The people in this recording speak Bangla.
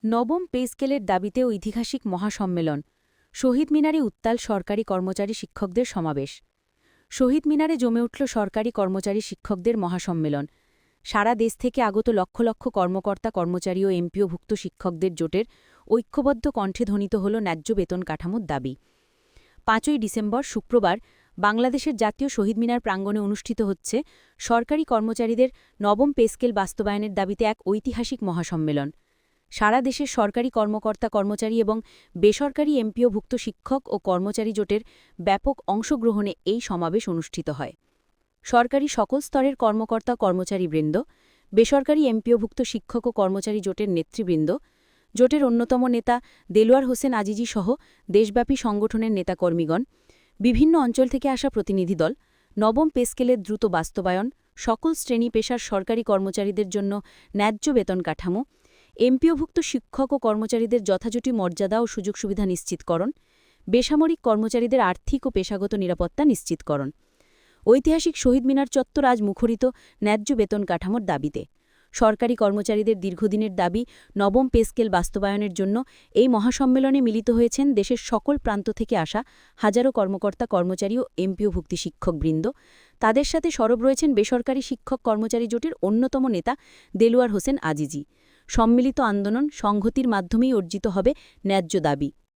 নবম পে স্কেলের দাবিতে ঐতিহাসিক মহাসম্মেলন। শহীদ মিনারে উত্তাল সরকারি কর্মচারী শিক্ষকদের সমাবেশ। শহীদ মিনারে জমে উঠল সরকারি কর্মচারী শিক্ষকদের মহাসম্মেলন। সারা দেশ থেকে আগত লক্ষ লক্ষ কর্মকর্তা কর্মচারী ও এমপিওভুক্ত শিক্ষকদের জোটের ঐক্যবদ্ধ কণ্ঠে ধ্বনিত হল ন্যায্য বেতন কাঠামোর দাবি। ৫ই ডিসেম্বর শুক্রবার বাংলাদেশের জাতীয় শহীদ মিনার প্রাঙ্গণে অনুষ্ঠিত হচ্ছে সরকারি কর্মচারীদের নবম পে স্কেল বাস্তবায়নের দাবিতে এক ঐতিহাসিক মহাসম্মেলন। সারা দেশের সরকারি কর্মকর্তা কর্মচারী এবং বেসরকারি এমপিওভুক্ত শিক্ষক ও কর্মচারী জোটের ব্যাপক অংশগ্রহণে এই সমাবেশ অনুষ্ঠিত হয়। সরকারি সকল স্তরের কর্মকর্তা কর্মচারীবৃন্দ, বেসরকারি এমপিওভুক্ত শিক্ষক ও কর্মচারী জোটের নেতৃবৃন্দ, জোটের অন্যতম নেতা দেলোয়ার হোসেন আজিজি সহ দেশব্যাপী সংগঠনের নেতাকর্মীগণ, বিভিন্ন অঞ্চল থেকে আসা প্রতিনিধি দল, নবম পে স্কেলের দ্রুত বাস্তবায়ন, সকল শ্রেণী পেশার সরকারি কর্মচারীদের জন্য ন্যায্য বেতন কাঠামো, এমপিওভুক্ত শিক্ষক ও কর্মচারীদের যথাযথ মর্যাদা ও সুযোগ সুবিধা নিশ্চিতকরণ, বেসামরিক কর্মচারীদের আর্থিক ও পেশাগত নিরাপত্তা নিশ্চিতকরণ। ঐতিহাসিক শহীদ মিনার চত্বর আজ মুখরিত ন্যায্য বেতন কাঠামোর দাবিতে। সরকারি কর্মচারীদের দীর্ঘদিনের দাবি নবম পে স্কেল বাস্তবায়নের জন্য এই মহাসম্মেলনে মিলিত হয়েছেন দেশের সকল প্রান্ত থেকে আসা হাজারো কর্মকর্তা কর্মচারী ও এমপিওভুক্তি শিক্ষকবৃন্দ। তাদের সাথে সরব রয়েছেন বেসরকারি শিক্ষক কর্মচারী জোটের অন্যতম নেতা দেলোয়ার হোসেন আজিজি। সম্মিলিত আন্দোলন সংহতির মাধ্যমেই অর্জিত হবে ন্যায্য দাবি।